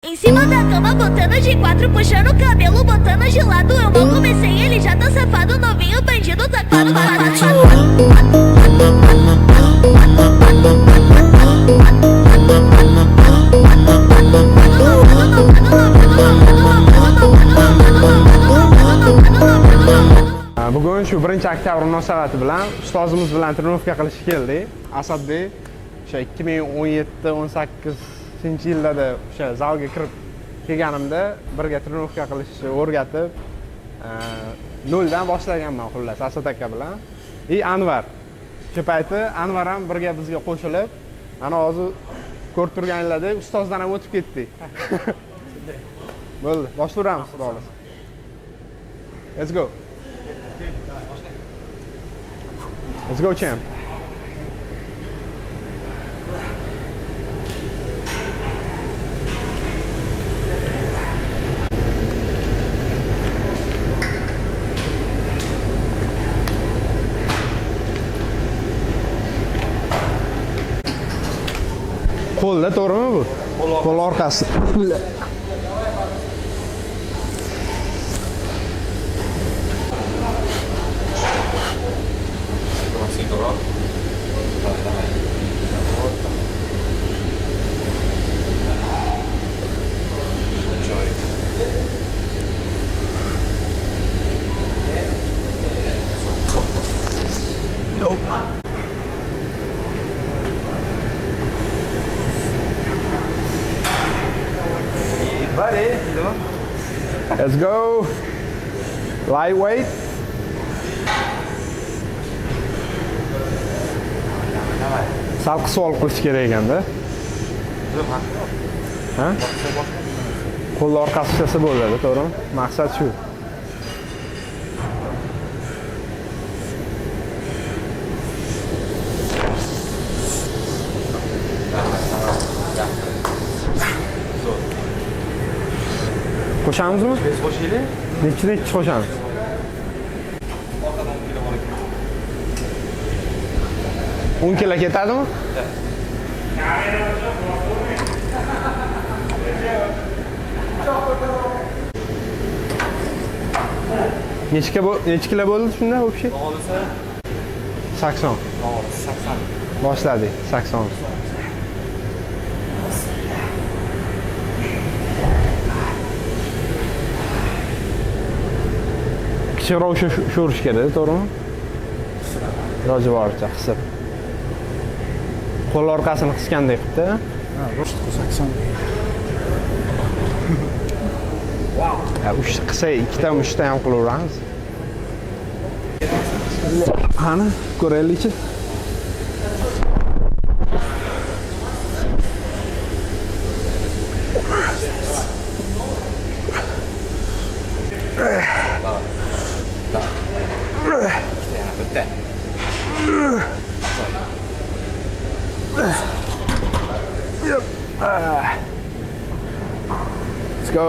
Em cima da cama, botando de quatro, puxando o cabelo, botando de lado. Eu mal comecei, ele já tá safado, novinho, bandido, tá claro. Bugun shu 1-oktyabr munosabati bilan ustozimiz bilan trenovka qilishga keldik. Asadbek o'sha 2017-18-yillarda o'sha zalga kirib kelganimda birga trenovka qilishni o'rgatib, noldan boshlaganman xullas Asad aka bilan. Anvar. O'sha payti Anvar ham birga bizga qo'shilib, ana hozir ko'rib turganinglardek ustozdan ham o'tib ketdik. Bo'ldi, boshlayveramiz, xudo xolasa. Let's go. Let's go, champ. Qo'lda to'g'rimi bu? Qo'l orqasi. Let's go. Lightweight. Sal qisib olib qo'yish kerak ekanda. Ha? Qo'l orqasi ishlasa bo'ladi, to'g'rimi? Maqsad shu. Qo'shamizmi? Qo'shaylik. Necha qo'shamiz? Orqadan 10 kilo ketadimi? Necha kilo bo'ldi shunda o'pshi? 80. 80. Boshladik 80. Kichikroq sho'rish kerak, to'g'rimi? Iloji boricha qisib. Qo'l orqasini qisgandek qilibdi. Ha, rost 80. Wow. Ha, qilsa ikkita mushta ham qilaveramiz. Qani, ko'raylikchi. Let's go.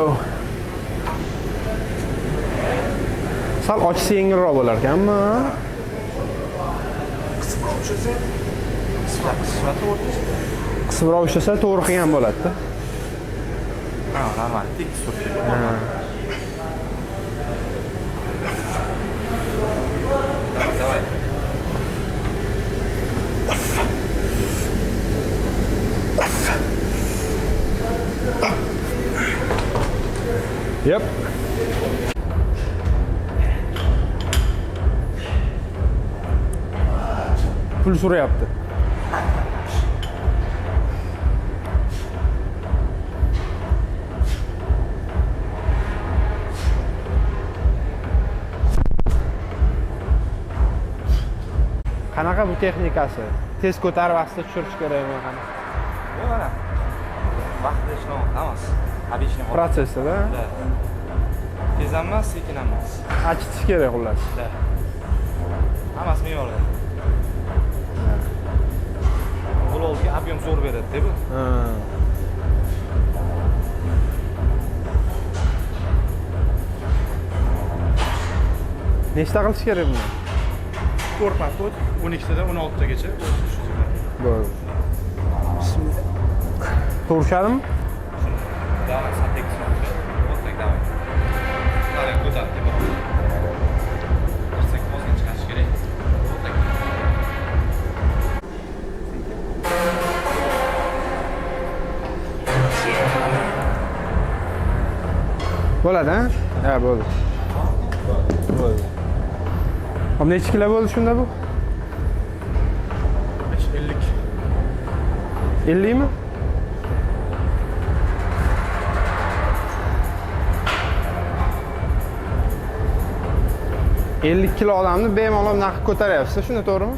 Sal ochsa yengilroq bo'lar ekanmi? Qisibroq ushlasa to'g'ri qilgan bo'ladi-da. Ha, normal, tik surtib. Давай. Yep. Pul so'rayapti. Qanaqa bu texnikasi? Tez ko'tarib vaqtida tushirish kerakmi qanaqa? Yo'q, mana. Vaqtida ishlab emas. Обычный Protsessda, da. Tez emas, sekin emas. Achitish kerak xullas. Da. Hammasi me'yorli. Qo'lga объем zo'r beradi-da bu. Ha. Nechta qilish kerak buni? 4 paket 12 dan 16 tagacha. Bo'ldi. To'g'ri tushadimi? Давай, смотри, вот так давай. Давай, куда ты попал? Терсек поздно çıkarış gerek. Вот так. Bo'ladi, ha? Ha, bo'ldi. Bo'ldi. Hop, necha kilo bo'ldi shunda bu? 50. 50 mi? ...50 kilo odamni bemalol naqd ko'taryapsiz, shunda to'g'rimi?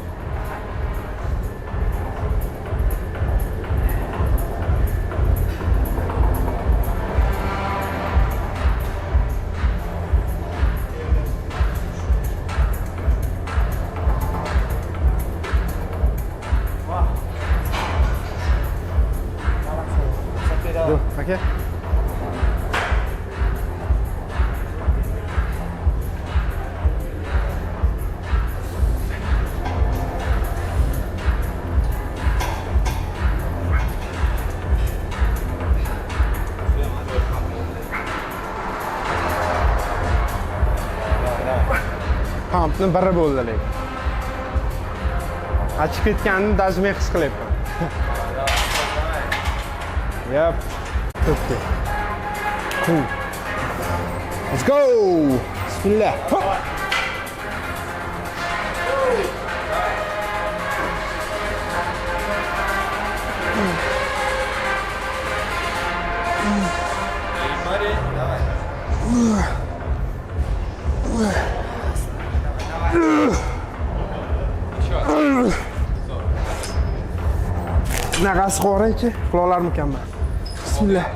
Dur, aka. Pumpni biri bo'ldi lekin. Achib ketganini dazmay his qilyapman. Yep. Okay. Cool. Let's go. Bismillah. Hop. Naqas qo'raychi, quloqlar mukammal. Bismillah.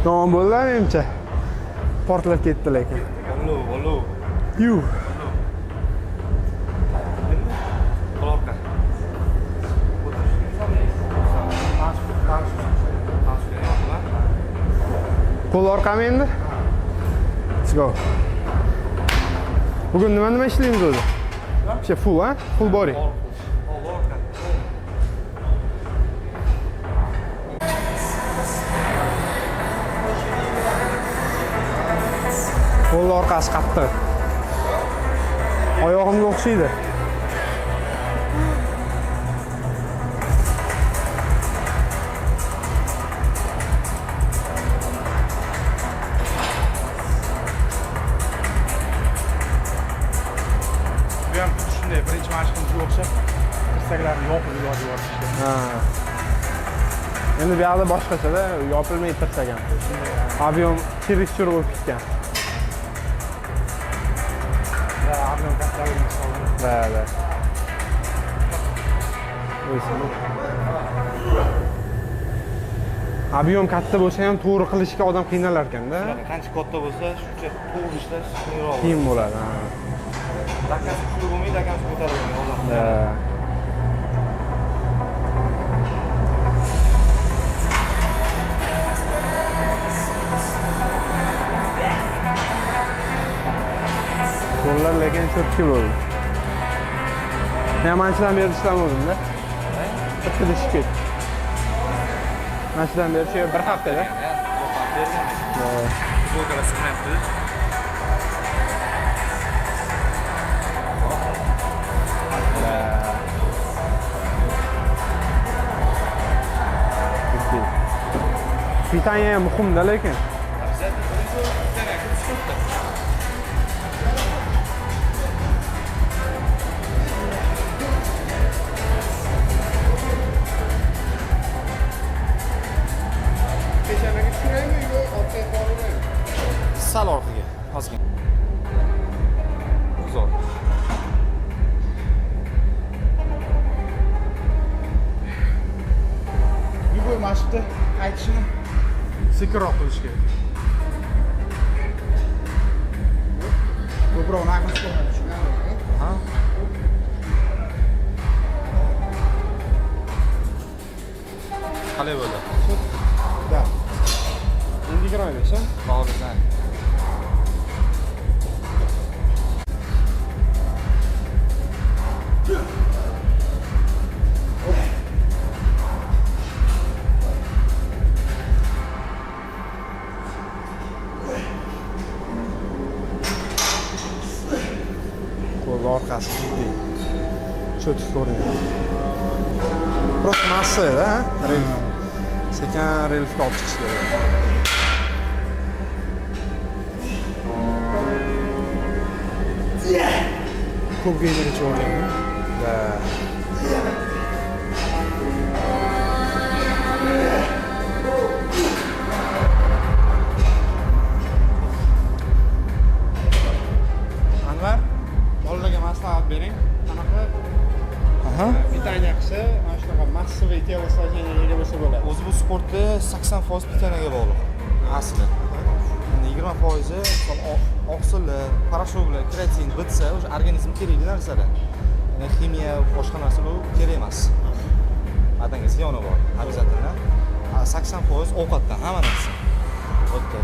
Tamam bo'ldi menimcha. Portlab ketdi lekin. Volu. Yu. Qo'lorqa. Qo'l orqami endi? Let's go. Bugun nima ishlaymiz o'zi? O'sha full, ha? Full body. Qo'l orqasi qattiq. Oyog'imga o'xshaydi. Birinchi mashqimizga o'xshab tirsaklarni yopib yuborishdi. Ha. Endi bu yoqda boshqacha-da, yopilmay tirsak ham. Ob'yom чересчур bo'lib ketgan. Va ob'yom kattaligini hisoblanadi. Да. Ob'yom katta bo'lsa ham to'g'ri qilishga odam qiynalar ekanda. Qancha katta bo'lsa, shuncha to'g'ri ishlash qiyinroq. Qiyin bo'ladi. Dakasi kuchli bo'lmaydi, dakasi ko'tarilmaydi. Qo'llar lekin cho'pki bo'ldi. Men manchidan beri ishlamadim-da. Bitta ishib ketdi. Manchidan beri shu bir haftada. Futbolkalar siqmayapti. Pitanya ham muhimda lekin. Sal orqaga, ozgina. Zo'r. Yuboy mashqda qaytishni sekinroq qilish kerak. Ko'proq naqs qilmadi, tushunarli. Ha? Qalay bo'ldi? Da. Endi giroymish, ha? Hozirdan. orqasi jiddiy. Cho'tib ko'rinadi. Просто massada, relf. Sekin relfga olib chiqish kerak. Ko'p geynercha o'rgandim. Da. Anvar, bolalarga maslahat bering. Qanaqa? Aha. Pitaniya qilsa, mana shunaqa massiviy telosложениyaga ega bo'lsa bo'ladi. O'zi bu sportda 80% pitaniyaga bog'liq. Asli. Endi 20% oqsillar, parashoklar, kreatin bitsa, o'sha organizm kerakli narsalar. Ya'ni ximiya, boshqa narsa bu kerak emas. Badanga ziyoni bor, обязательно. 80% ovqatdan hamma narsa. O'tdi.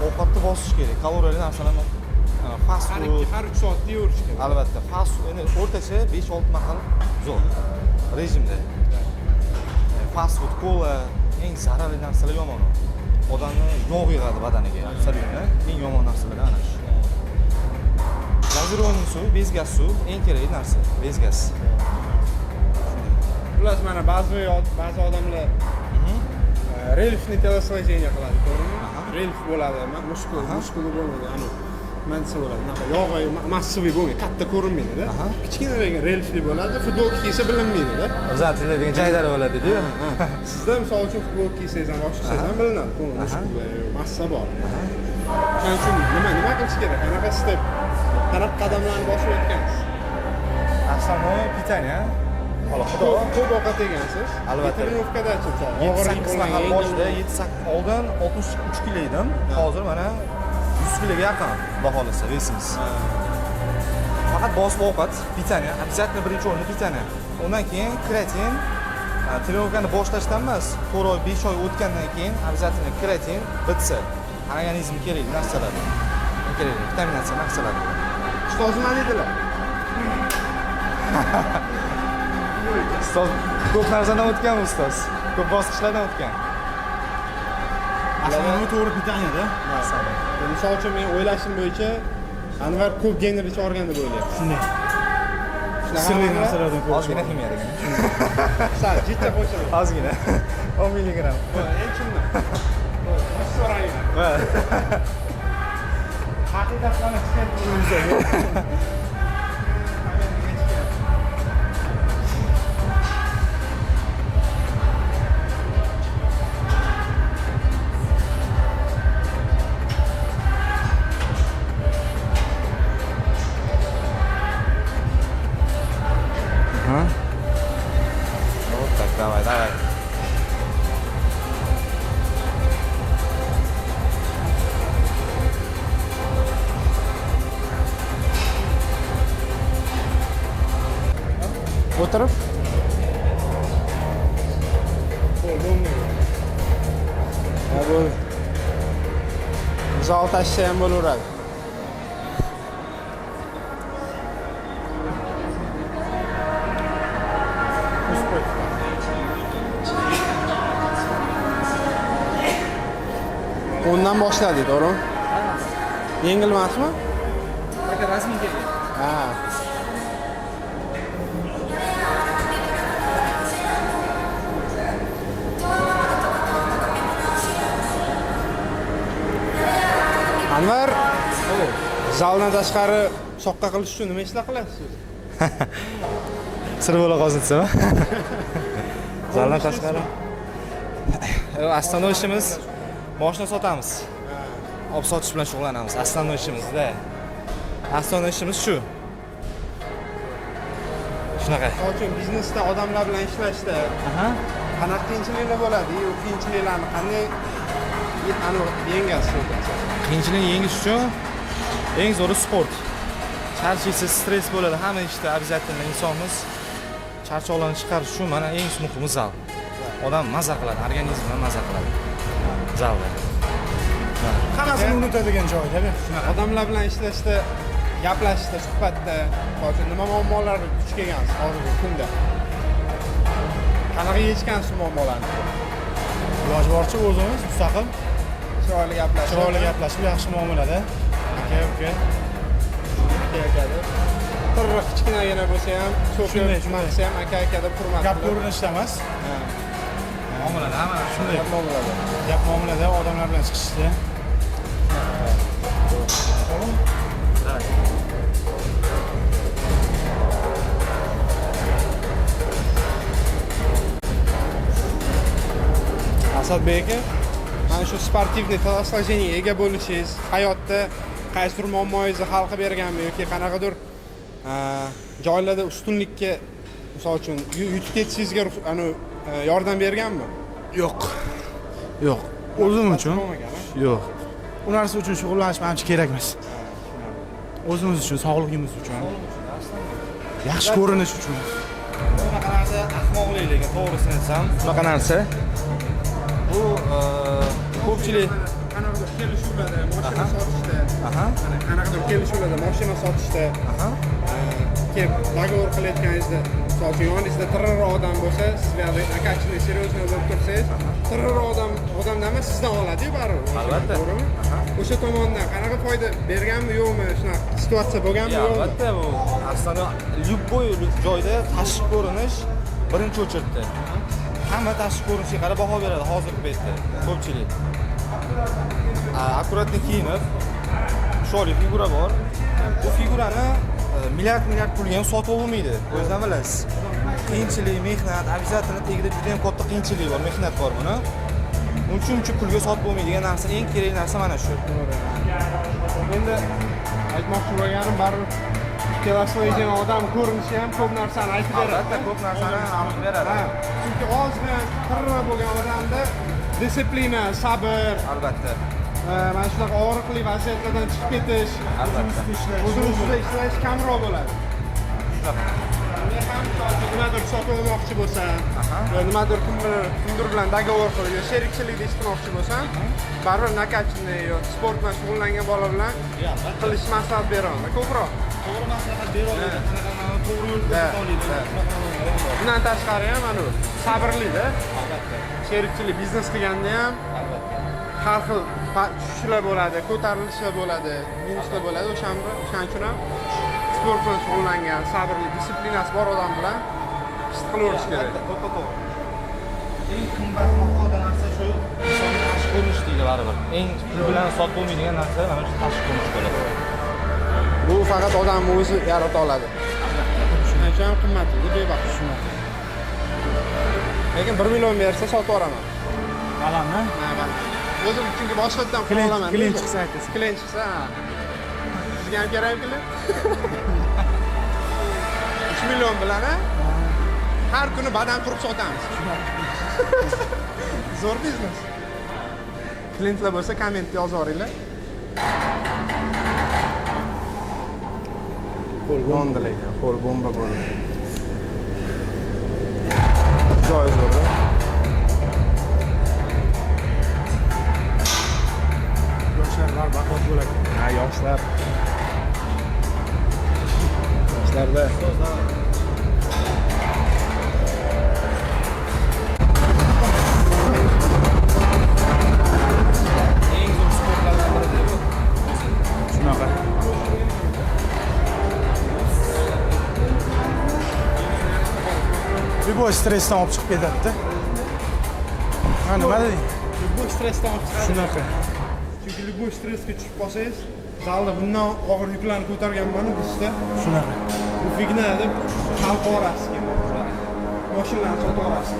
Ovqatni bosish kerak. Kaloriyali narsalarni fast food Har 3 soatda yeyverish kerak. albatta fast food endi o'rtacha 5-6 mahal zo'r rejimda. Fast food, kola eng zararli narsalar yomon. Odamni yog' yig'adi badaniga. Aksariyat eng yomon narsalar ana shu. Gazirovaning suv, bezgaz suv eng kerakli narsa. Bezgaz. Xullas mana ba'zi odamlar relfni telosложение qiladi, to'g'rimi? Relf bo'ladi, muskul bo'lmaydi, ani mansa bo'ladi. Bunaqa yog'i massiviy bo'lmaydi, katta ko'rinmaydi-da. Kichkina lekin relfli bo'ladi, futbolka kiysa bilinmaydi-da. O'zatlar degan jaydari bo'ladi-ku. Sizda misol uchun futbolka kiysangiz ham, boshqasangiz ham bilinadi, muskul, massa bor. Shuning uchun nima qilish kerak? Qanaqa step, qanaqa qadamlarni bosib o'tgansiz? Основное питание. Ko'p ovqat yegansiz. Albatta. Trenirovkadachi, 7-8 mahal boshida 7-8 oldin 63 kilo edim. Hozir mana 100 kiloga yaqin baholasa vesimiz. Faqat bosiq ovqat, pitaniya, обязательно birinchi o'rinda pitaniya. Undan keyin kreatin, trenirovkani boshlashdan emas, 4 oy, 5 oy o'tgandan keyin обязательно kreatin bitsa, organizm kerakli narsalar. Kerakli vitaminatsiya narsalar. Ustoz nima dedilar? Ustoz ko'p narsadan o'tgan ustoz. Ko'p bosqichlardan o'tgan. Asli to'g'ri pitaniyada. Misol uchun men o'ylashim bo'yicha Anvar ko'p geynercha olgan deb o'ylayapman. Shunday. Sirli narsalardan ko'p. Ozgina ximiya degan. Sal jitta qo'shiladi. Ozgina. 10 milligram. Eng chinmi? So'rayman. Haqiqatdan tushuntirib Вот так, давай, давай. o'tirib bu zal tashsa ham bo'laveradi. O'ndan boshladik, to'g'rimi? Yengil emasmi? Aka rasmiy kelgan. Ha. Anvar, zaldan tashqari soqqa qilish uchun nima ishlar qilasiz? Sir bo'la qolsin desam. Zaldan tashqari. Основной ishimiz moshina sotamiz. Olib sotish bilan shug'ullanamiz. Основной ishimizda. Основной ishimiz shu. Shunaqa. Misol uchun biznesda odamlar bilan ishlashda qanaqa qiyinchiliklar bo'ladi? U qiyinchiliklarni qanday yengasiz? Qiyinchilikni yengish uchun eng zo'ri sport. Charchaysiz, stress bo'ladi, hamma ishda обязательно insonimiz charchoqlarni chiqarish uchun mana eng muhimi zal. Odam maza qiladi, organizmni maza qiladi. Zalda. Hammasini unutadigan joyda bu. Odamlar bilan ishlashda, gaplashishda, suhbatda, hozir nima muammolar duch kelgansiz hozirgi kunda? Qanaqa yechgansiz muammolarni? Iloji boricha o'zimiz mustaqil, Chiroyli gaplashib, yaxshi muomalada. Aka, aka-akada. Tirriq kichkinagina bo'lsa ham, cho'kib Shunday, nima shunday. qilsa ham aka-aka deb hurmat Gap qilib. ko'rinishda emas. Muomalada mana Shunday. Gap muomalada. Gap muomalada odamlar bilan chiqishda. Asadbek aka, mana shu sportivniy telosложениеga ega bo'lishingiz hayotda qaysidir muammoyingizni hal qilib berganmi yoki qanaqadir joylarda ustunlikka misol uchun yutib ketishingizga yordam berganmi? Yo'q. Yo'q. O'zim uchun. Bo'lmagan, a? Yo'q. U narsa uchun shug'ullanish menimcha kerak emas. O'zimiz uchun, sog'ligimiz uchun. Yaxshi ko'rinish uchun. bunaqa narsa ahmoqlik lekin to'g'risini aytsam, bunaqa narsa bu ko'pchilik Qanaqadir kelishuvlarda mashina sotishda, aha qanaqadir kelishuvlarda mashina sotishda aha kelib dogovor qilayotganingizda, misol uchun yoningizda tirror odam bo'lsa, siz buyoqda akachini серьезно bo'lib tursangiz, tirror odamdan emas sizdan oladi-yu baribir. Albatta. To'g'rimi? O'sha tomondan qanaqa foyda berganmi yo'qmi, shunaqa situatsiya bo'lganmi yo'qmi? albatta bu aslida любой joyda tashqi ko'rinish birinchi o'chirtdi. Hamma tashqi ko'rinishga qarab baho beradi hozirgi paytda ko'pchilik. Akkuratni kiyinib, sho'li figura bor. Bu figurani milliard pulga ham sotib olmaydi. O'zingizdan bilasiz. Qiyinchilik, mehnat, обязательно tagida juda ham katta qiyinchilik bor, mehnat bor buni. Uncha pulga sotib bo'lmaydigan narsa, eng kerak narsa mana shu. Endi aytmoqchi bo'lganim baribir telosложение odam ko'rinishi ham ko'p narsani aytib beradi. Albatta ko'p narsani aniq beradi. Ha, chunki ozgina tirra bo'lgan odamda disiplina, sabr, Albatta. mana shunaqa og'riqli vaziyatlardan chiqib ketish, Albatta. o'zini ustida ishlash kamroq bo'ladi. Men ham nimadir sotib olmoqchi bo'lsam, yo nimadir kimdir bilan dogovor qilib, yo sherikchilikda ishtirokchi bo'lsam, baribir nakachniy yo sport bilan shug'ullangan bola bilan qilish maslahat beraman ko'proq. To'g'ri maslahat bera oladi, qanaqa to'g'ri yo'l Da, ko'rsata oladi. Bundan tashqari ham mana sabrli-da. Sherikchilik biznes qilganda ham har xil tushishlar bo'ladi, ko'tarilishlar bo'ladi, minuslar bo'ladi. O'shaning uchun ham sport bilan shug'ullangan, sabrli, disiplinasi bor odam bilan ish qilaverish kerak. To'g'ri. Eng qimmatbaho narsa shu insonning tashqi ko'rinishi deydi baribir. Eng pul bilan sotib bo'lmaydigan narsa mana shu tashqi ko'rinish bo'ladi. Bu faqat odamni o'zi yarata oladi. Shuning uchun ham qimmatli, bebaho. Lekin 1 million bersa sotib yuboraman. Alammi? Ha, o'zim chunki boshqa yerdan pul olaman. Klient chiqsa aytasiz. Klient chiqsa, ha. Sizga ham kerakmi klient? 3 million bilan har kuni badan turib sotamiz. Zo'r biznes. Klientlar bo'lsa kommentga yozaveringlar. Qo'l gondalaydi, qo'l bomba bo'ldi. Joy zo'r. Yoshlar baquvvat bo'ladi. Ha, yoshlar. Yoshlarda Eng zo'r sportlardan biri bu. Shunaqa. Любой stressdan olib chiqib ketadi-da. Ha, nima deding? bu stressdan olib chiqadi. Shunaqa. Chunki любой stressga tushib qolsangiz, zalda bundan og'ir yuklarni ko'targanman bizda. Shunaqa. Bu figna deb xalq orasiga. Mashinalarni sotib olasiz.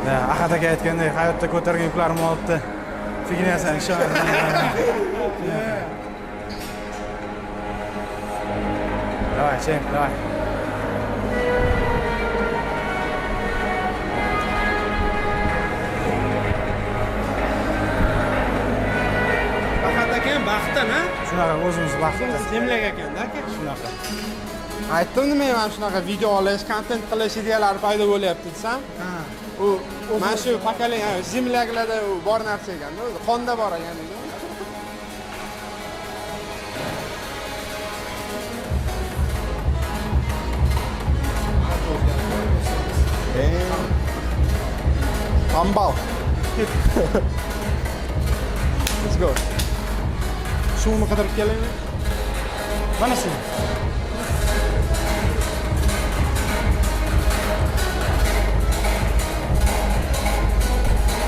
Ha, Ahad aka aytganday, hayotda ko'targan yuklarim olibdi. Fignasidan ishonmayman. Давай, чемп, давай. Faqat ekan baxtdan, ha? Shunaqa o'zimiz vaqtda. Zemlyak ekanda aka. Shunaqa. Aytdim nima ham shunaqa video olish, kontent qilish ideyalari paydo bo'lyapti desam, Ha. u mana shu pokoleniya zemlyaklarda u bor narsa ekanda, o'zi qonda bor ekan. Ambal. Let's go. Suvni qidirib kelaymi? Mana shu.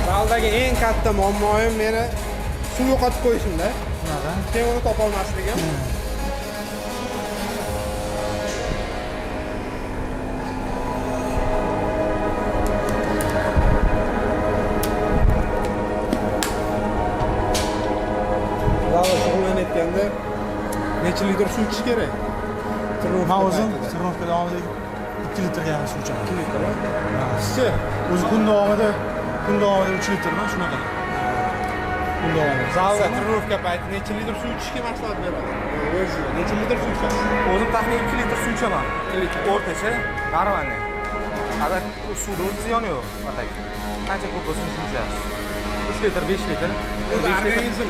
Zaldagi eng katta muammoyim meni suv yo'qotib qo'yishimda. Bunaqa. Keyin uni topa olmasligim. Zalda shug'ullanayotganda necha litr suv ichish kerak? Men o'zim trenirovka davomida 2 litrga yaqin suv ichaman. 2 litr. Sizchi? O'zi kun davomida 3 litrdan shunaqa. Kun davomida. Zalda trenirovka payti necha litr suv ichishga maslahat beradi? O'zi necha litr suv ichasiz? O'zim taxminan 2 litr suv ichaman. 2 litr. O'rtacha nормальный. Hada suvda o'zi ziyoni yo'q. Atak. Qancha ko'p bo'lsa shuncha ichasiz. 3 litr, 5 litr. O'zi organizm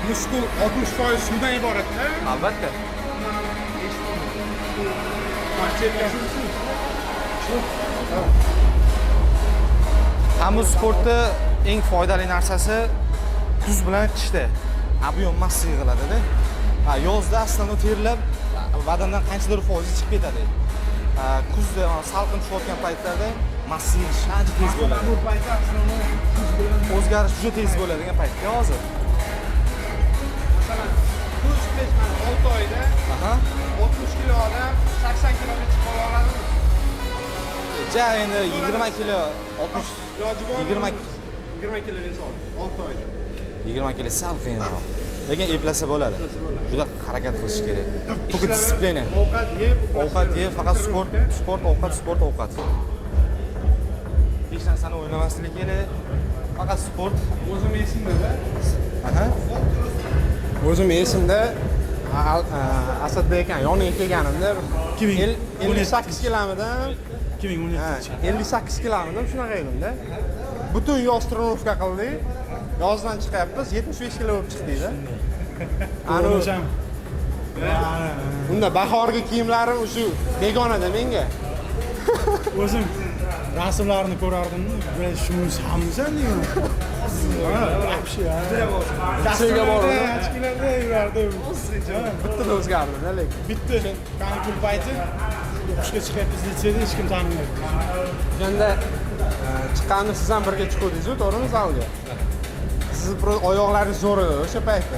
muskul 60% suvdan iborat-da. Albatta. Hamma sportda eng foydali narsasi kuz bilan qishda ob'yom massa yig'iladi-da. Yozda aslida terlab badandan qanchadir foizi chiqib ketadi. Kuzda salqin tushayotgan paytlarda massa yig'ish ancha tez bo'ladi. Bu paytda aslida O'zgarish juda tez bo'ladigan paytda hozir. masalan kuz qish mana 6 oyda 60 kilo odam 80 kiloga chiqib oladimi? Ja endi 20 kilo 60 Iloji bor. 20 kilo inson 6 oyda. 20 kilo sal qiyinroq. Lekin eplasa bo'ladi. Juda harakat qilish kerak. To'g'ri disiplina. Ovqat yeb, faqat sport, ovqat. Hech narsani o'ynamaslik kerak. Faqat sport. O'zim esimda. Aha. O'zim esimda Asadbek aka yoniga kelganimda 58 kilomidan 2017. 58 kilomidan shunaqa edimda. Butun yoz trenirovka qildik. Yozdan chiqyapmiz, 75 kilo bo'lib chiqdik-da. O'sham. Unda bahorgi kiyimlarim o'sha begonada menga. O'zim rasmlarini ko'rardim. Bular shunisihamsan deyman. Вообще. Tasviga bordim. Ochkilarda yurardim. Bitta o'zgardi-da lekin. Bitta kanikul payti o'qishga chiqyapmiz litseyda hech kim tanimaydi. O'shanda chiqqanda siz ham birga chiqdingiz-ku, to'g'rimi zalga? Siz oyoqlaringiz zo'r edi o'sha paytda.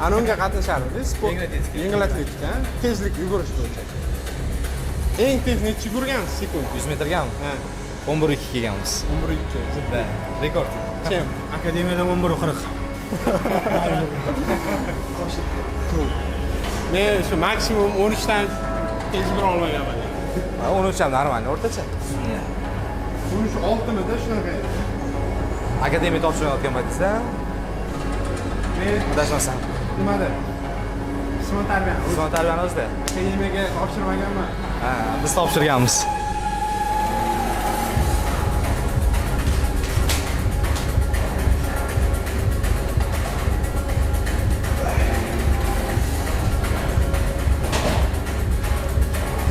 Ana unga qatnasharmidingiz? Sport, yengil atletika, tezlik yugurish bo'yicha. Eng tez necha yugurgansiz sekund? 100 metrgami? Ha, 11:2 kelganmiz. 11:2. Rekord. Kim? Akademiyada 11:40. Men shu maksimum 13 dan tez yugura olmaganman. 13 ham normal, o'rtacha. 13-6mida shunaqa edi. Akademiya topshirayotgan paytda Men adashmasam. nimada? Qisman tarbiya. Xizmat tarbiyani o'zida. Akademiyaga topshirmaganman. Ha, biz topshirganmiz.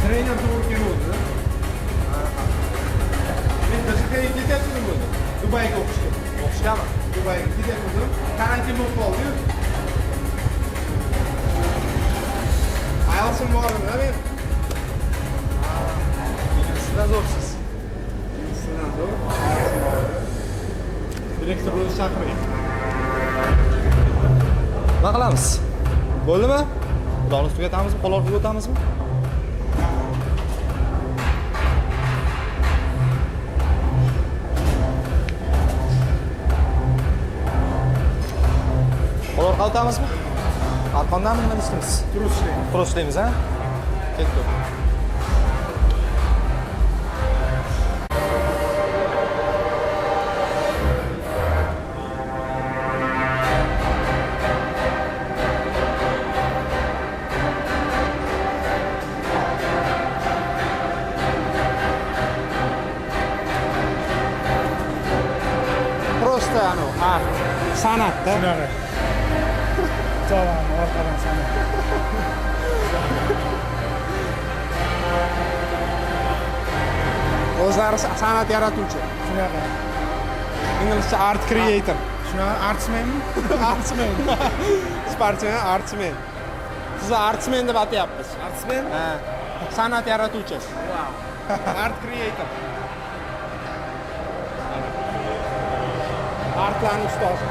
Trener to'g'ri keluvdi. Men Turkiyaga ketyapman bo'ldi. Dubayga o'qishga. O'qishgami? Dubayga ketyapman. Karantin bo'lib qoldi-yu. Ayolsim bormi-da men? Sizdan zo'rsiz. Sizdan zo'r. Direktor o'zi chaqiring. Nima qilamiz? Bo'ldimi? Xudoni tugatamizmi? Qo'l orqaga o'tamizmi? Qo'l orqaga o'tamizmi? Arqondanmi nima ishlaymiz? Turib ishlaymiz. Turib ishlaymiz, ha? Ketdik. Просто art, san'atda. Shunaqa. To'g'ri, orqadan sana. O'zlari san'at yaratuvchi. Shunaqa. Inglizcha art creator. Shunaqa artsmenmi? Artsmen. Sportmen, artsmen. Sizni artistmen deb atayapmiz. Artistmen? Ha. San'at yaratuvchi. Wow. Art creator. Artlarning ustozi.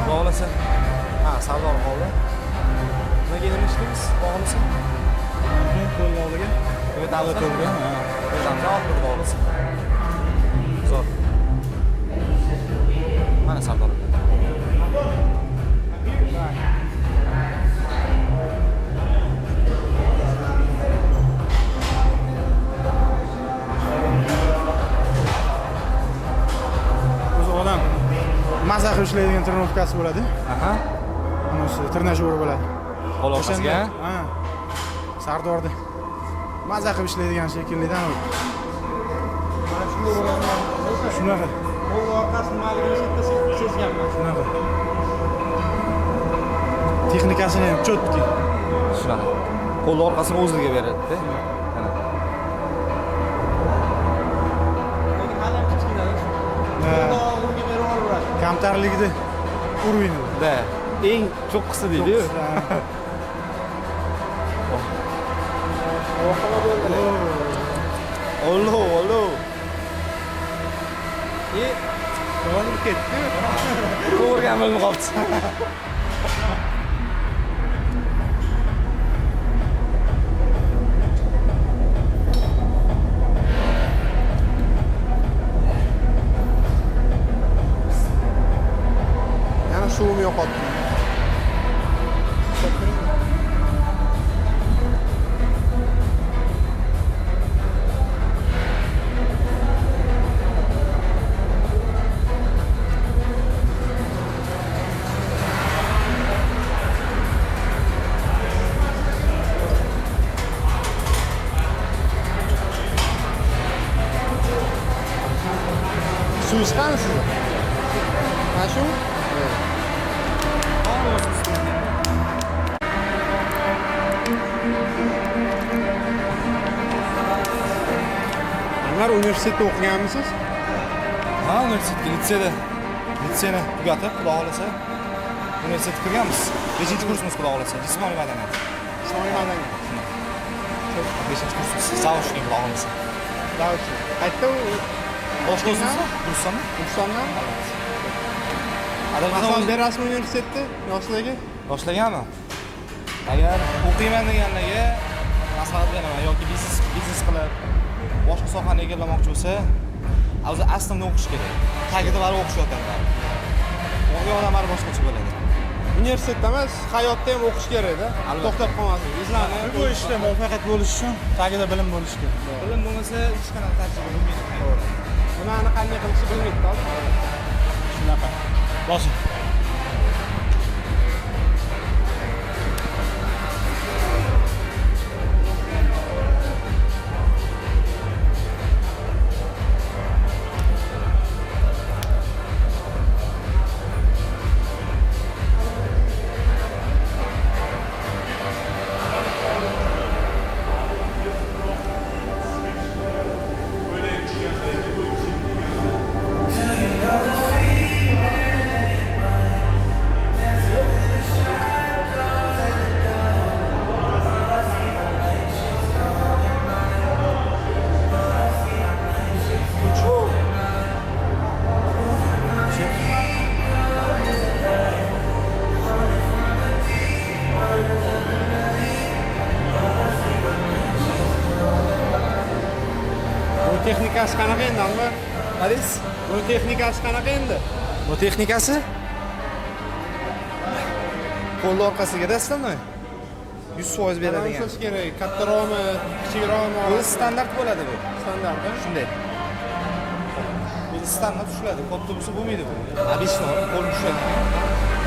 Bog'lasa. Ha, savdo qoldi. Nimaga demishdingiz? Bog'lasa. Qo'l oldiga. Davlat to'g'ri. Ha. Davlat to'g'ri bog'lasa. Zo'r. Mana savdo. O'zi odam maza qilib ishlaydigan trenirovkasi bo'ladi. Aha. Bunisi trenajyor bo'ladi. Qo'l orqasiga. Ha. Sardorda maza qilib ishlaydigan shekillidan u. Mana shunday bo'laman. Shunaqa. Qo'l orqasi nimaligini sezganman. Shunaqa. Texnikasini ham chotki. Shunaqa. Qo'l orqasini o'ziga beradi-da. Mana. Lekin hali ham kichkina. Qo'lga berib olaveradi. Kamtarligida urovень. Da. Eng cho'qqisi deydi-yu. Ollo. Olib ketdi. Ko'rgan bilib qolibsiz. Yana shuvim yo'qotdi. Suv chiqadi sizda? Mana shu? Anvar universitetda o'qiganmisiz? Ha, universitetga, litseyni tugatib, xudo xolasa, universitetga kirganmiz. 5-kursimiz xudo xolasa, jismoniy madaniyat. Jismoniy madaniyat. 5-kursimiz, zavodchilik xudo xolasa. Davchi. Qayerda u? Boshqa o'zimizmi? Gulistonmi? Gulistondan? Adalxon Masalan, berasizmi universitetda yoshlarga? boshlaganmi? Agar o'qiyman deganlarga maslahat beraman yoki biznes qilib boshqa sohani egallamoqchi bo'lsa, o'zi aslida o'qish kerak. Tagida baribir o'qishyotadi. O'qigan odamlar boshqacha bo'ladi. Universitetda emas, hayotda ham o'qish kerak-da. To'xtab qolmasin. Izlanib, Bu ishda muvaffaqiyat bo'lish uchun tagida bilim bo'lishi kerak. Bilim bo'lmasa hech qanaqa tajriba bo'lmaydi. nimani qanday qilishni bilmaydi. Shunaqa. Boshing. Texnikasi qanaqa endi, Anvar? Aziz, Buni texnikasi qanaqa endi? bu texnikasi qo'lni orqasiga dastlami 100% beradigan. Qanaqa kerak? Kattaroqmi, kichikroqmi? Bu standart bo'ladi bu. Standart. Shunday. Bu standart tushiladi. Katta bo'lsa bo'lmaydi bu. Обычно qo'l tushadi.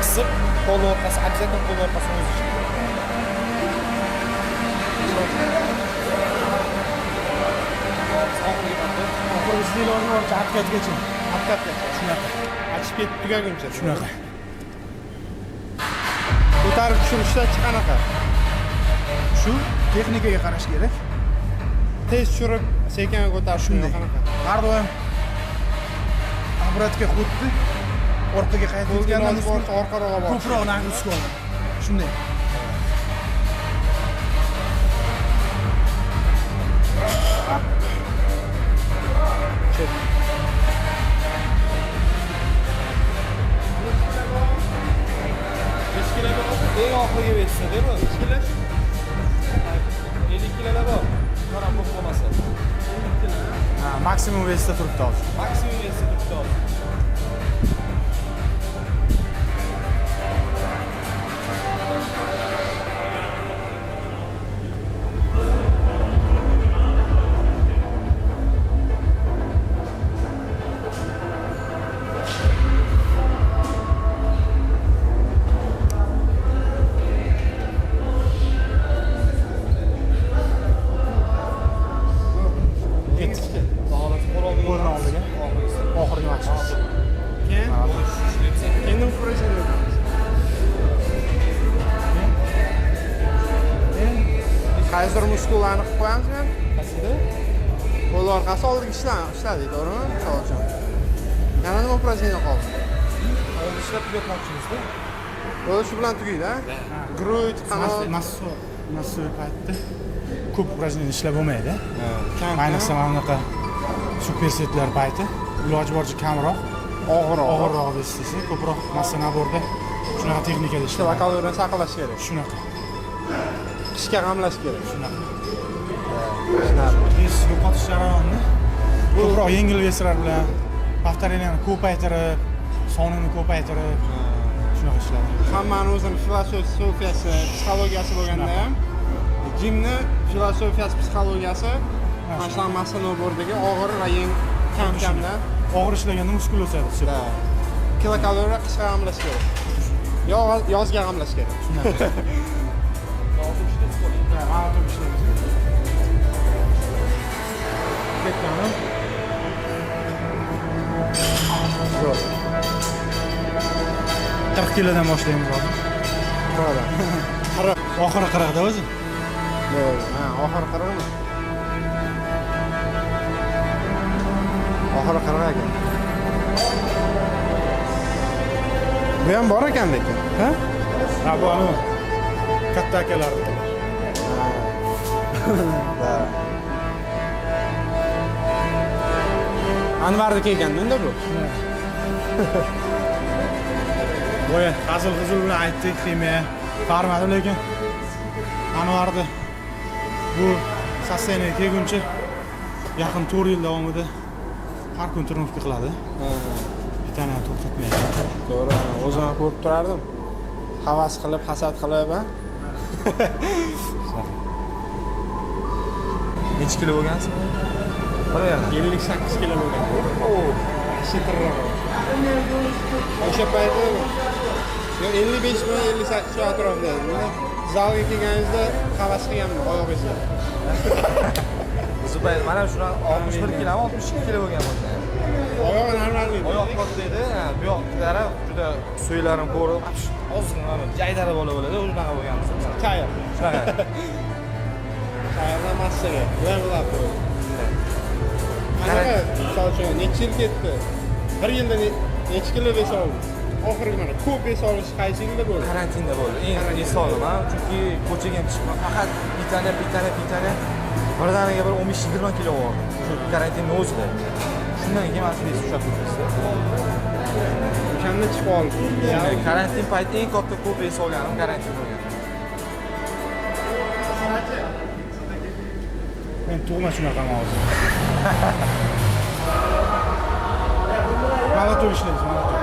Qisib qo'l orqasi, обязательно qo'l orqasi o'zi ishlaydi. Oxirgi stilorni orcha откатgacha. Haqiqatgacha. Shunaqa. Ochib ketib tugaguncha. Shunaqa. Ko'tarib tushirishda qanaqa? Shu texnikaga qarash kerak. Tez tushirib, sekin ko'tarish Shunday. qanaqa? Har doim obratga xuddi orqaga qaytayotganda orqaroq bor. ko'proq nagruska oladi. Shunday. Eng oxirgi versiya, deymi? 2 kilo. 50 kilolar bor. Qarab bo'lmasa. Ha, maksimum vesda turibdi hozir. Maksimum versiya turibdi hozir. Qo'lni oldiga. Oxirgi mashq. Keyin endi uprashadi. Qaysidir muskullarni qilib qo'yamizmi? Qaysida? Qo'l orqasi oldiga ishladik, to'g'rimi? Misol uchun. Yana nima uprashadigan qoldi? Endi ishlab tugatmoqchimizda. O'zi shu bilan tugaydi, a? Gruj, qanot. Masso paytda ko'p упражнение ishlab bo'lmaydi. Kam. Ayniqsa mana bunaqa supersetlar payti iloji boricha kamroq, og'irroq istasa, ko'proq massa naborda shunaqa texnikada va ishlaydi. kaloriyani saqlash kerak. Shunaqa. Qishga g'amlash kerak. Shunaqa. Tushunarli. Vес yo'qotish jarayonini ko'proq yengil veslar bilan повторениyani ko'paytirib, sonini ko'paytirib shunaqa ishlaydi. Hammani o'zini filosofiyasi, psixologiyasi bo'lganda ham jimni filosofiyasi, psixologiyasi mana shu massa nabordagi og'ir va kam-kamda Og'ir ishlaganda muskul o'sadi. kilokaloriya qishga g'amlash kerak. Yozga g'amlash kerak. Shunaqa. Mana to'p ishlaymiz. Ketganmi? Zo'r. 40 kilodan boshlaymiz hozir. Oxiri 40 da o'zi. Ha, oxiri 40 mi? Oxiri 40 ekan. Bu ham bor ekan lekin. Ha? Ha, bu anu katta akalar. Anvarni kelganda bu. Voy, hazil-huzul bilan aytdik, ximiya farmadi lekin Anvarni bu sosteniyga kelguncha yaqin 4 yil davomida har kun trenovka qiladi. Bitani to'xtatmaydi. To'g'ri, o'zim ko'rib turardim. Havas qilib, hasad qilib, ha. Necha kilo bo'lgansiz? Qarayman. 58 kilo bo'lgan. Shitirroq. O'sha payti 55 mi, 58 shu atrofda. Zalga kelganingizda havas qilganman oyog'ingizga. Zubayr, mana shuna 61 kilo, 62 kilo bo'lgan bo'lsa. Oyoq normalniy. Oyoq katta edi, bu yoq taraf juda so'ylarim ko'rib, ozgina jaydari bola bo'ladi, o'shunaqa bo'lganmiz. Tayyor. Shunaqa. Tayyordan massaga. Levelab qo'ydi. Qanaqa, misol uchun necha yil ketdi? 1 yilda necha kilo vес oldingiz? Oxirgi mana ko'p vес olish qaysi yilda bo'ldi? Karantinda bo'ldi. Eng esonim, chunki ko'chaga ham chiqmay, faqat bitana birdaniga bir 15-20 kilo bor. Shu karantinning o'zida. Shundan keyin mana shu vес ushlab turibmiz. O'shanda chiqib oldi. Karantin payti eng katta ko'p vес olganim karantin bo'lgan. Men tug'ma shunaqa hozir. Mana to'p ishlaymiz, mana to'p.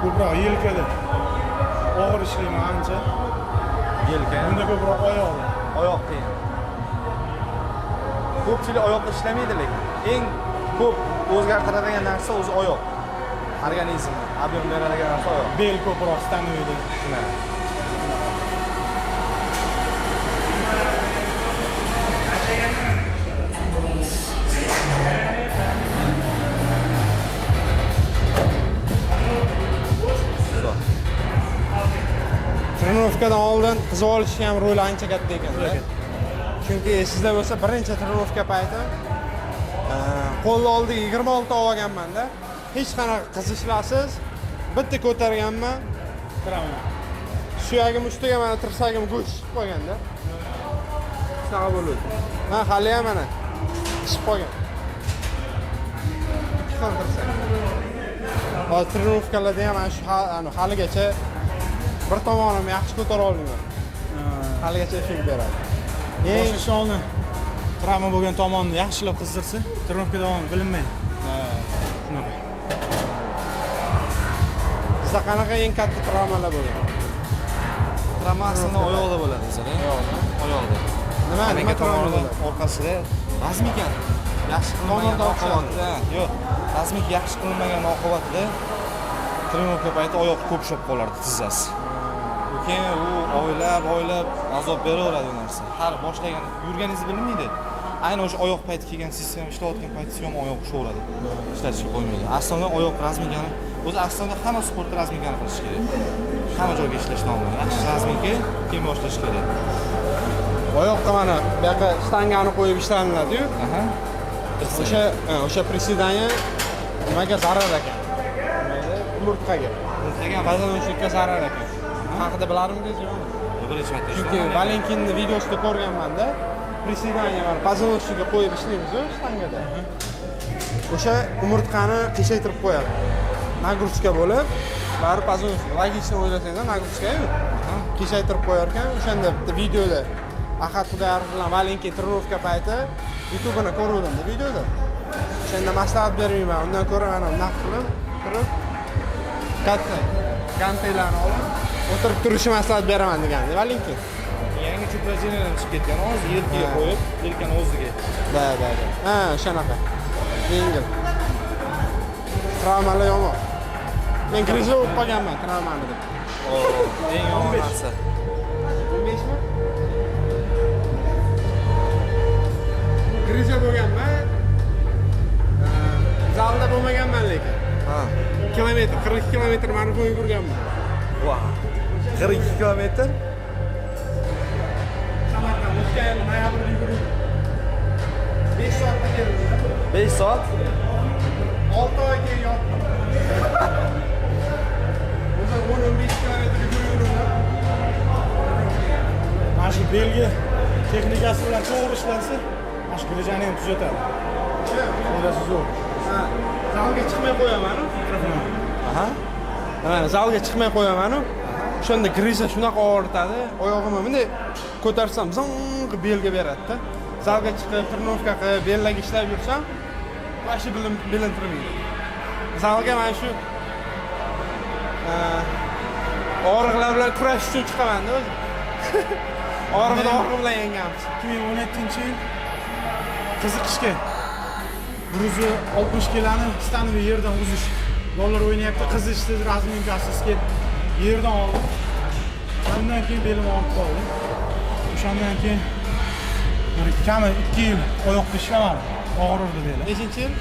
Ko'proq yelkada. Og'ir ishlayman ancha. Yelka. Bunda ko'proq Oyoq qiyin. Ko'pchilik oyoqda ishlamaydi lekin. Eng ko'p o'zgartiradigan narsa o'zi oyoq. Organizmni. ob'em beradigan narsa oyoq. Bel ko'proq stanoviyda. Trenirovkadan oldin qizib olishga ham roli ancha katta ekan-da. Chunki esingizda bo'lsa, birinchi trenirovka payti qo'lni oldiga 26 olganman-da. Hech qanaqa qizishlarsiz bitta ko'targanman. Suyagim ustiga mana tirsagim go'sh chiqib qolganda. Shunaqa bo'ldi. Ha, hali ham mana chiqib qolgan. Ikki xil tirsak. Hozir trenirovkalarda ham mana shu haligacha bir tomonim yaxshi ko'tara olmayman. Haligacha effekt beradi. Boshqa sholni travma bo'lgan tomonni yaxshilab qizdirsa, trenirovka davomi bilinmaydi. Shunaqa. Sizda qanaqa eng katta travmalar bo'lgan? Travma aslida oyoqda bo'ladi bizada. Oyoqda. Nima travma bo'ladi? Orqasida razmika yaxshi qilmagan oqibatida, yo'q, razmika yaxshi qilmagan oqibatida trenirovka payti oyoq ko'pishib qolardi tizzasi. Keyin u oylab azob beraveradi bu narsa. Har boshlagan yurganingizni bilmaydi. Ayni o'sha oyoq payti kelgan sistema ishlayotgan paytda ham oyoq ushaveradi. Ishlatishga qo'ymaydi. Aslida oyoq razmikani o'zi aslida hamma sport razmikani qilish kerak. Hamma joyga ishlash nomini. Yaxshi razmika keyin boshlash kerak. Oyoqqa mana bu yoqqa shtangani qo'yib ishlaniladi-yu. O'sha prisidaniya nimaga zarar ekan? Umurtqaga. Poзвоночникka zarar ekan. Haqida bilarmidingiz yo'qmi? Birinchi marta. Chunki Valenkinning videosida ko'rganman-da. Prisidaniya mana poзвоночникka qo'yib ishlaymiz-ku shtangada. O'sha umurtqani qiyshaytirib qo'yadi. Nagruchka bo'lib, bari poзвоночник. Logично o'ylasanglar, nagruchka-yu. Qiyshaytirib qo'yar ekan. O'shanda bitta videoda Ahad Xudoyorov bilan Valenkin trenirovka payti YouTube'ini ko'rgandim videoda. O'shanda maslahat bermayman. Undan ko'ra mana naq qilib turib katta gantelarni olib o'tirib turishni maslahat beraman degandi Valenkin. Yangi chuprajenalar chiqib ketgan, hozir yelkaga qo'yib, yelkani o'ziga. Da. Ha, o'shanaqa. Yengil. Travmalar yomon. Men griza bo'lib qolganman travmani deb. Eng yomon narsa. 15 mi? Griza bo'lganman. Zalda bo'lmaganman lekin. Ha. Kilometr, 42 kilometr marafon yugurganman. Vau. 42 kilometr? Samarqand, o'tgan yil noyabrda yugurdim. 5 soatda keldim. 5 soat? 6 oy keyin yotdim. O'zi 10-15 kilometr yugurdim. Mana shu belgi texnikasi bilan to'g'ri ishlansa, mana shu grejani ham tuzatadi. O'ylasi zo'r. Ha, zalga chiqmay qo'yaman-ku. Aha. Mana zalga chiqmay qo'yaman-ku. O'shanda griza shunaqa og'ritadi, oyog'imni bunday ko'tarsam zong qilib belga beradi-da. Zalga chiqib, trenirovka qilib, bellaga ishlab yursam, vashi bilintirmaydi. Zalga mana shu og'riqlar bilan kurashish uchun chiqaman-da o'zi. Og'riqni og'riq bilan yengamiz. 2017-yil qiziqishga 160 kiloni stanoviy yerdan uzish. Bolalar o'ynayapti, qizishdi, razminkasiz kelib yerdan oldim. Undan keyin belim og'rib qoldi. O'shandan keyin kami 2 yil oyoqda ishlamadim. Og'rirdi beli. Nechinchi yil?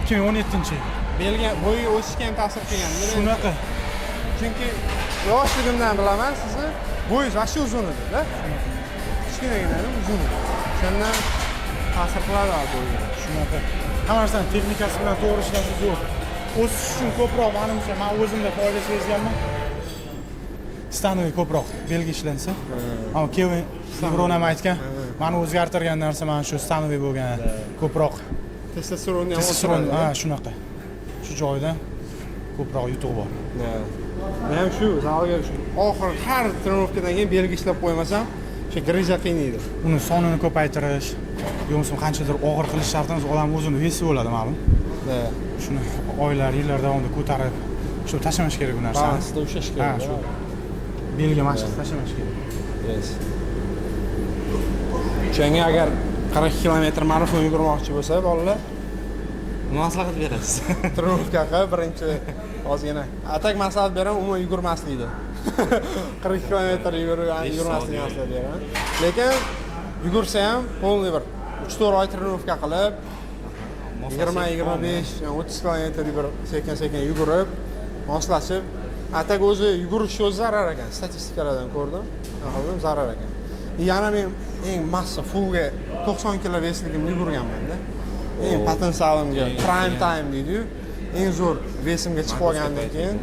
2017-yil. Belga bo'yi o'sishga ham ta'sir qilgan. Shunaqa. Chunki yoshligimdan bilaman sizni bo'yingiz vashi uzun edi-da. Kichkinagina uzun. O'shandan ta'sir qiladi bo'yinga. Shunaqa. Hamma narsani texnikasi bilan to'g'ri ishlasa zo'r. O'sish uchun ko'proq menimcha men o'zimda foyda sezganman. Stanoviy ko'proq belga ishlansa. Ammo Kevin Lebron ham aytgan, meni o'zgartirgan narsa mana shu stanoviy bo'lgan. Ko'proq Testosteronni ham testosteron, ha, shunaqa. Shu joydan ko'proq yutuq bor. Men ham shu zalga oxir har trenirovkadan keyin belga ishlab qo'ymasam, o'sha griza qiynaydi. Uni sonini ko'paytirish, yo'qsa qanchadir og'ir qilish shart emas, odam o'zini vesi bo'ladi, ma'lum. Shuni oylar, yillar davomida ko'tarib, shu tashlamash kerak bu narsani. Balansda ushlash kerak. Ha, shu. Belga mashq tashlamash kerak. O'shanga agar 42 kilometr marafon yugurmoqchi bo'lsa, bolalar Maslahat berasiz. trenirovka qilib, birinchi ozgina atak maslahat beraman, umuman yugurmaslikni. 40 kilometr yugurmaslikni maslahat beraman. Lekin yugursa ham polniy bir 3-4 oy trenirovka qilib 20-25, 30 kilometr bir sekin-sekin yugurib, moslashib, atak o'zi yugurish o'zi zarar ekan. Statistikalardan ko'rdim. Aqlim zarar ekan. Yana men eng massa fullga 90 kg vesligimni yugurganman-da. Eng potensialimga prime time deydi-yu. Eng zo'r vesimga chiqib olgandan keyin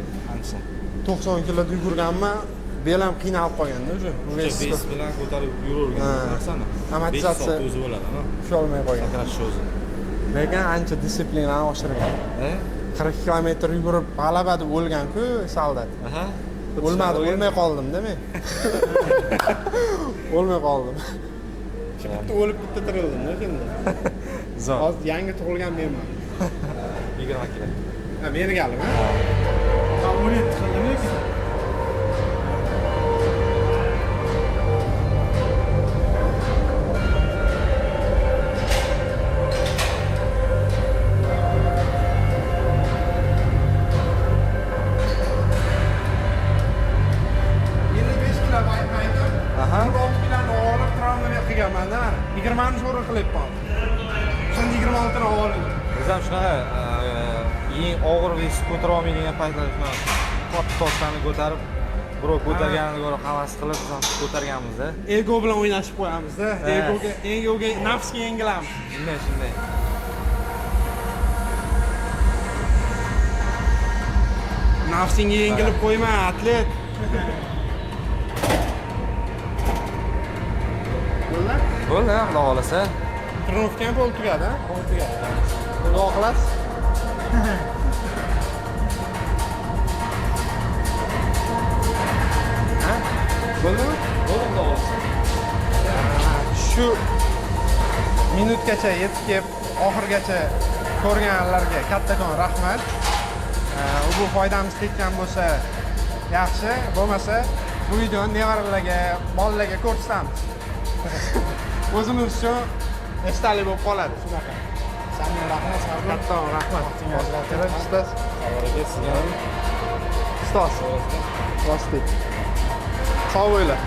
90 kg yugurganman. Belam qiynalib qolganda o'sha. Ves bilan ko'tarib yuravergan narsani. Amortizatsiya o'zi bo'ladi-a. usholmay qolgan. Sakrash o'zi. Lekin ancha disiplinani oshirgan. 40 kilometr yugurib g'alaba deb o'lgan-ku soldat. Aha. O'lmadi, o'lmay qoldim-da men. O'lmay qoldim. Bitta o'lib bitta tirildim-da endi. Hozir yangi tug'ilgan menman. 20 kg. Ha, meni galim, ha? Ha, 17 qildim lekin. Aha. 16 bilan olib travmaga qilganman-da. 20 zo'r qilyapman. O'shanda 26 ni oldim. Biz ham shunaqa eng og'ir ves ko'tara olmaydigan paytlar katta toshlarni ko'tarib, birov ko'targanini ko'rib havas qilib biz ham ko'targanmiz-da. Ego bilan o'ynashib qo'yamiz-da. Egoga, nafsga yengilamiz. Shunday. Nafsingga yengilib qo'yma, atlet. Bo'ldi, xudo xolasa. Trenirovka ham bo'lib tugadi, ha? Bo'lib tugadi. Duo qilasiz? Ha? Bo'ldimi? Bo'ldi, xudo xolasa. Shu minutgacha yetib kelib, oxirgacha ko'rganlarga kattakon rahmat. Bu foydamiz tekkan bo'lsa yaxshi, bo'lmasa bu videoni nevaralarga, bolalarga ko'rsatamiz. O'zimiz uchun esdalik bo'lib qoladi shunaqa. Samimiy rahmat, Sardor. Katta rahmat. Kerak ustoz. Xabarga sizga ham Ustoz. Rostlik. Sog' bo'ling.